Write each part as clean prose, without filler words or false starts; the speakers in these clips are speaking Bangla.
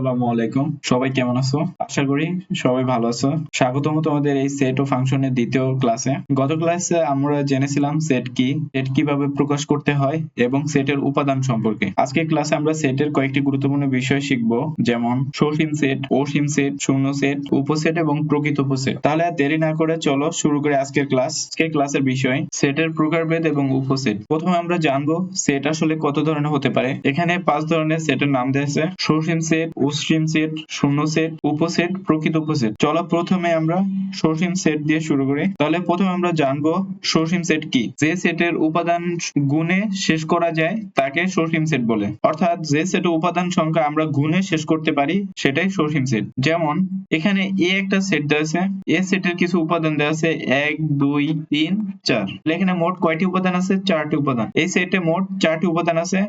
আসসালামু আলাইকুম। সবাই কেমন আছো? আশা করি সবাই ভালো আছো। স্বাগতম তোমাদের এই সেট ও ফাংশনের দ্বিতীয় ক্লাসে। গত ক্লাসে আমরা জেনেছিলাম সেট কি, সেট কিভাবে প্রকাশ করতে হয় এবং সেটের উপাদান সম্পর্কে। আজকের ক্লাসে আমরা সেটের কয়েকটি গুরুত্বপূর্ণ বিষয় শিখব, যেমন সসীম সেট, অসীম সেট, শূন্য সেট, উপসেট এবং প্রকৃত উপসেট। তাহলে আর দেরি না করে চলো শুরু করে আজকের ক্লাস। আজকের ক্লাসের বিষয় সেটের প্রকারভেদ এবং উপসেট। প্রথমে আমরা জানবো সেট আসলে কত ধরনের হতে পারে। এখানে 5 ধরনের সেটের নাম দেওয়া আছে: সসীম সেট, অসীম সেট, শূন্য সেট, উপসেট, প্রকৃত উপসেট। চলো প্রথমে আমরা সসীম সেট দিয়ে শুরু করি। তাহলে প্রথমে আমরা জানবো সসীম সেট কি। যে সেটের উপাদান গুণে শেষ করা যায় তাকে সসীম সেট বলে। অর্থাৎ যে সেটের উপাদান সংখ্যা আমরা গুণে শেষ করতে পারি সেটাই সসীম সেট। যেমন এখানে এ একটা সেট দেওয়া আছে, এ সেটের কিছু উপাদান দেওয়া আছে 1 2 3 4। এখানে মোট কয়টি উপাদান আছে? 4টি উপাদান। এই সেটে মোট 4টি উপাদান আছে।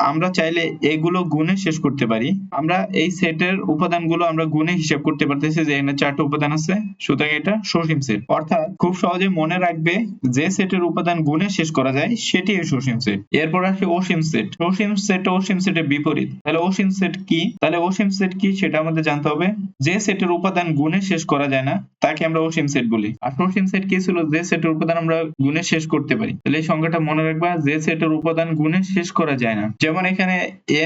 আমরা চাইলে এগুলো গুণে শেষ করতে পারি। আমরা এই সেটের উপাদানগুলো আমরা গুণে হিসাব করতে পারতেছি যে এখানে 4টি উপাদান আছে, সুতরাং এটা সসীম সেট। অর্থাৎ খুব সহজে মনে রাখবে, যে সেটের উপাদান গুণে শেষ করা যায় সেটি সসীম সেট। এরপর আসে অসীম সেট। সসীম সেট ও অসীম সেটের বিপরীত। তাহলে অসীম সেট কি? তাহলে অসীম সেট কি সেটা আমাদের জানতে হবে। যে সেটের উপাদান গুণে শেষ করা যায় না তাকে আমরা অসীম সেট বলি। আর সসীম সেট কি ছিল? যে সেটের উপাদান আমরা গুণে শেষ করতে পারি। তাহলে এই সংখ্যাটা মনে রাখবা, যে সেটের উপাদান গুণে শেষ করা যায় না। যেমন এখানে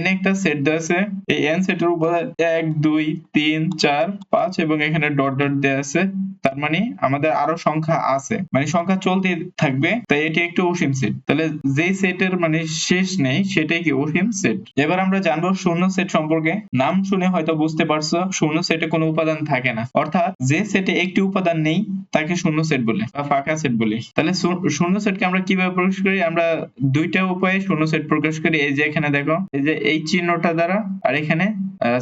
n একটা সেট দেওয়া আছে, এই n সেটের উপাদান 1 2 3 4 5 এবং এখানে ডট ডট দেওয়া আছে, তার মানে আমাদের আরো সংখ্যা আছে, মানে সংখ্যা চলতে থাকবে, তাই এটি একটি অসীম সেট। তাহলে যে সেটের মানে শেষ নেই সেটাই কি? অসীম সেট। এবার আমরা জানবো শূন্য সেট সম্পর্কে। নাম শুনে হয়তো বুঝতে পারছো শূন্য সেটে কোনো উপাদান থাকে না। অর্থাৎ যে সেটে একটি উপাদান নেই তাকে শূন্য সেট বলে বা ফাঁকা সেট বলি। তাহলে শূন্য সেটকে আমরা কিভাবে প্রকাশ করি? আমরা দুইটা উপায়ে শূন্য সেট প্রকাশ করি। এই যে এখানে দেখো, এই যে এই চিহ্নটা দ্বারা আর এখানে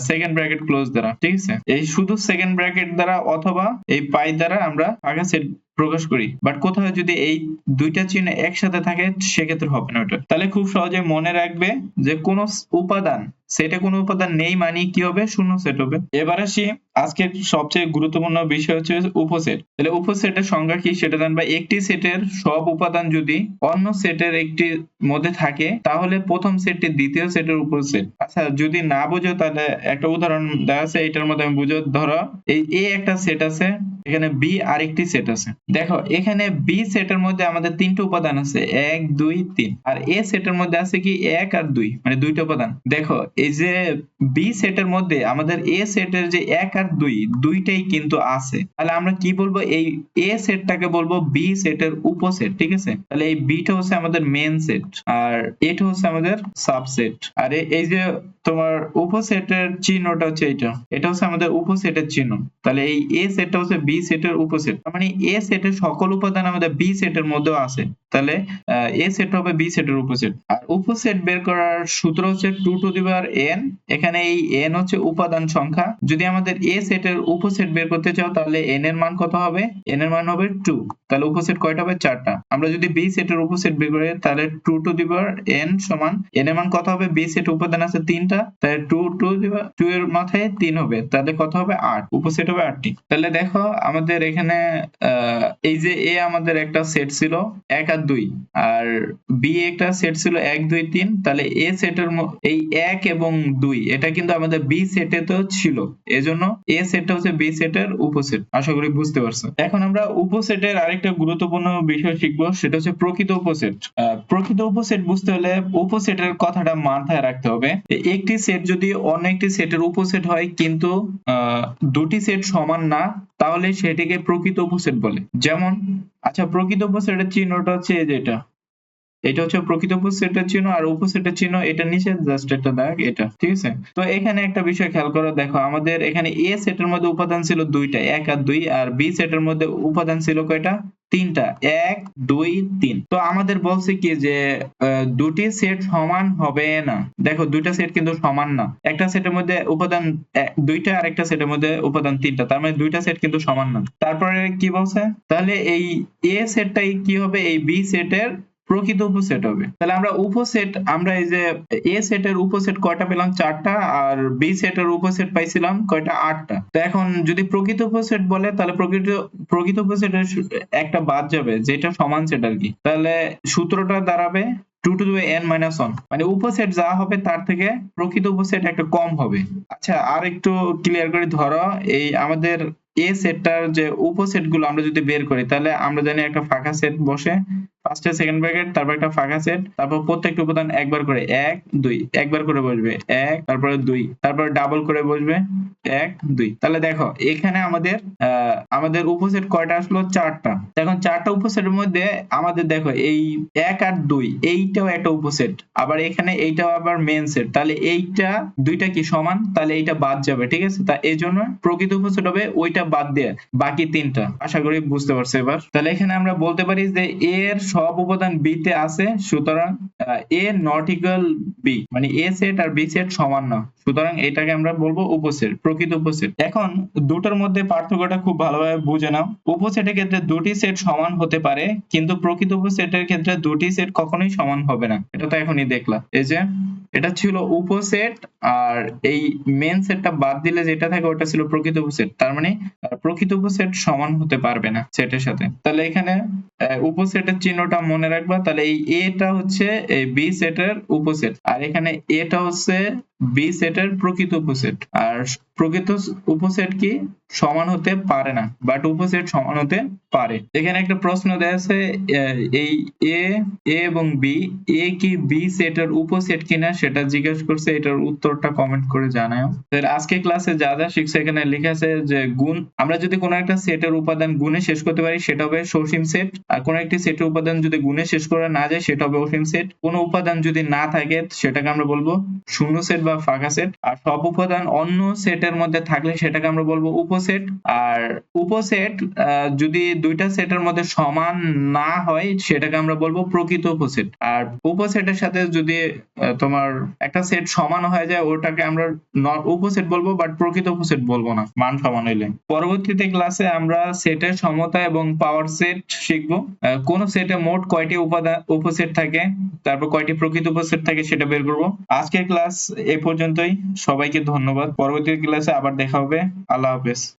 সেকেন্ড ব্র্যাকেট ক্লোজ দ্বারা, ঠিক আছে? এই শুধু সেকেন্ড ব্র্যাকেট দ্বারা অথবা এই পাই দ্বারা আমরা ফাঁকা সেট প্রকাশ করি। বাট কোথাও যদি এই দুইটা চিহ্ন একসাথে থাকে সেক্ষেত্রে হবে না ওটা। তাহলে খুব সহজে মনে রাখবে যে কোন উপাদান সেটে কোনো উপাদান নেই মানে কি হবে? শূন্য সেট হবে। এবার আসি আজকের সবচেয়ে গুরুত্বপূর্ণ বিষয় হচ্ছে উপসেট। তাহলে উপসেটের সংজ্ঞা কি সেটা জানবা। একটি সেটের সব উপাদান যদি অন্য সেটের একটি মধ্যে থাকে তাহলে প্রথম সেটটি দ্বিতীয় সেটের উপসেট। আচ্ছা, যদি না বুঝো তাহলে একটা উদাহরণ দেওয়া আছে, এটার মধ্যে আমি বুঝো। ধরো এই এ একটা সেট আছে, এখানে বি আরেকটি সেট আছে। দেখো এখানে বি সেটের মধ্যে আমাদের তিনটে উপাদান আছে, 1 2 3। আর এ সেটের মধ্যে আছে কি 1 আর 2, মানে দুইটা উপাদান। দেখো এই যে বি সেটের মধ্যে আমাদের এ সেটের যে 1 আর 2 দুইটাই কিন্তু আছে। তাহলে আমরা কি বলবো? এই এ সেটটাকে বলবো বি সেটের উপসেট, ঠিক আছে? তাহলে এই বিটা হচ্ছে আমাদের মেন সেট আর এটা হচ্ছে আমাদের সাবসেট। আর এই যে তোমার উপসেটের চিহ্নটা হচ্ছে এটা হচ্ছে আমাদের উপসেটের চিহ্ন। তাহলে এই এ সেটটা হচ্ছে বি সেটের উপসেট। তার মানে এ সেটের সকল উপাদান আমাদের বি সেটের মধ্যেও আছে। তাহলে এ সেট হবে বি সেটের উপসেট। আর উপসেট বের করার সূত্র হচ্ছে 2 টু দি পাওয়ার n। এখানে এই n হচ্ছে উপাদান সংখ্যা। যদি আমাদের এ সেটের উপসেট বের করতে চাও তাহলে n এর মান কত হবে? n এর মান হবে 2। তাহলে উপসেট কয়টা হবে? 4টা। আমরা যদি বি সেটের উপসেট বের করি তাহলে 2 টু দি পাওয়ার n সমান n এর মান কত হবে? বি সেটের উপাদান আছে 3টা, তাহলে 2 টু দি পাওয়ার 2 এর মাথায় 3 হবে, তাহলে কত হবে? 8। উপসেট হবে 8টি। তাহলে দেখো আমাদের এখানে এই যে এ আমাদের একটা সেট ছিল 1 আর 2, আর বি একটা সেট ছিল 1 2 3। তাহলে এ সেটের এই 1 এবং 2 এটা কিন্তু আমাদের বি সেটে তো ছিল, এজন্য এ সেটটা হচ্ছে বি সেটের উপসেট। আশা করি বুঝতে পারছো। এখন আমরা উপসেটের আরেকটা গুরুত্বপূর্ণ বিষয় শিখবো, সেটা হচ্ছে প্রকৃত উপসেট। প্রকৃত উপসেট বুঝতে হলে উপসেটের কথাটা মাথায় রাখতে হবে। একটি সেট যদি অন্য একটি সেটের উপসেট হয় কিন্তু দুটি সেট সমান না, তাহলে সেটিকে প্রকৃত উপসেট বলে। যেমন আচ্ছা, প্রকৃত উপসেটের চিহ্নটা হচ্ছে এই যে এটা হচ্ছে প্রকৃত উপসেটের চিহ্ন, আর উপসেটের চিহ্ন এটা নিচে জাস্ট একটা দাগ, এটা, ঠিক আছে? তো এখানে একটা বিষয় খেয়াল করো, দেখো আমাদের এখানে এ সেটের মধ্যে উপাদান ছিল দুইটা, 1 আর 2, আর বি সেটের মধ্যে উপাদান ছিল কয়টা? 3টা, 1 2 3। তো আমাদের বলছে কি যে দুটি সেট সমান হবে না। দেখো দুইটা সেট কিন্তু সমান না। একটা সেটের মধ্যে উপাদান 2টা আর একটা সেটের মধ্যে উপাদান 3টা, তার মানে দুইটা সেট কিন্তু সমান না। তারপরে কি বলছে? তাহলে এই এ সেটটাই কি হবে? এই বি সেটের প্রকৃত উপসেট হবে। তাহলে আমরা উপসেট, আমরা এই যে এ সেটের উপসেট কয়টা পেলাম? 4টা, আর বি সেটের উপসেট পাইছিলাম কয়টা? 8টা। তো এখন যদি প্রকৃত উপসেট বলে তাহলে প্রকৃত উপসেটের একটা বাদ যাবে যেটা সমান সেট আর কি। তাহলে সূত্রটা দাঁড়াবে 2 to the n minus 1, মানে উপসেট যা হবে তার থেকে প্রকৃত উপসেট একটা কম হবে। আচ্ছা আর একটু ক্লিয়ার করে ধরো, এই আমাদের এ সেটটার যে উপসেট গুলো আমরা যদি বের করি, তাহলে আমরা জানি একটা ফাঁকা সেট বসে, ফার্স্টে সেকেন্ড ব্র্যাকেট, তারপর একটা ফাঁকা সেট, তারপর প্রত্যেকটা উপাদান একবার করে 1 2 একবার করে বসবে 1, তারপরে 2, তারপরে ডাবল করে বসবে 1 2। তাহলে দেখো এখানে আমাদের উপসেট কয়টা আসলো? 4টা। এখন 4টা উপসেটের মধ্যে আমাদের দেখো এই 1 আর 2 এইটাও একটা উপসেট, আবার এখানে এইটাও আবার মেন সেট, তাহলে এইটা দুইটা কি সমান? তাহলে এইটা বাদ যাবে, ঠিক আছে? তা এই জন্য প্রকৃত উপসেট হবে ওইটা বাদ দিয়ে বাকি 3টা। আশা করি বুঝতে পারছো এবার। তাহলে এখানে আমরা বলতে পারি যে এ এর সব উপাদান বি তে আছে, সুতরাং এ নট ইকুয়াল বি, মানে এ সেট আর বি সেট সমান না, সুতরাং এটাকে আমরা বলবো উপসেট, প্রকৃত উপসেট। এখন দুটোর মধ্যে পার্থক্যটা খুব ভালোভাবে বুঝে নাও। উপসেটের ক্ষেত্রে দুটি সেট সমান হতে পারে, কিন্তু প্রকৃত উপসেটের ক্ষেত্রে দুটি সেট কখনোই সমান হবে না। এটা তো এখনই দেখলা। এই যে এটা ছিল উপসেট, আর এই মেন সেটটা বাদ দিলে যেটা থাকে ওটা ছিল প্রকৃত উপসেট। তার মানে প্রকৃত উপসেট সমান হতে পারবে না সেটের সাথে। তাহলে এখানে উপসেটের চিহ্নটা মনে রাখবা। তাহলে এই এটা হচ্ছে এই বি সেটের উপসেট, আর এখানে এটা হচ্ছে বি সেটের প্রকৃত উপসেট। আর প্রকৃত উপসেট কি সমান হতে পারে না, বাট উপসেট সমান হতে পারে। এখানে একটা প্রশ্ন দেয়া আছে, এই এ এবং বি, এ কি বি সেটের উপসেট কিনা সেটা জিজ্ঞেস করছে, এটার উত্তরটা কমেন্ট করে জানাও। আজকে ক্লাসে যা যা শিখছে এখানে লেখা আছে যে গুণ, আমরা যদি কোনো একটা সেটের উপাদান গুণে শেষ করতে পারি সেটা হবে সসীম সেট, আর কোনো একটি সেটের উপাদান যদি গুণে শেষ করা না যায় সেটা হবে অসীম সেট। কোনো উপাদান যদি না থাকে সেটাকে আমরা বলবো শূন্য সেট বা ফাঁকা সেট, আর সব উপাদান অন্য সেটের মধ্যে থাকলে সেটাকে আমরা বলবো উপসেট। আর উপসেট যদি দুইটা সেটের মধ্যে সমান না হয় সেটাকে আমরা বলবো প্রকৃত উপসেট। আর উপসেটের সাথে যদি তোমার একটা সেট সমান হয়ে যায় ওটাকে আমরা উপসেট বলবো, বাট প্রকৃত উপসেট বলবো না মান সমান হইলে। পরবর্তীতে ক্লাসে আমরা সেটের সমতা এবং পাওয়ার সেট শিখবো। কোন সেটে মোট কয়টি উপাদান উপসেট থাকে, তারপর কয়টি প্রকৃত উপসেট থাকে সেটা বের করব। আজকের ক্লাস এই পর্যন্তই। সবাইকে ধন্যবাদ। পরবর্তী ক্লাসে আবার দেখা হবে। আল্লাহ হাফেজ।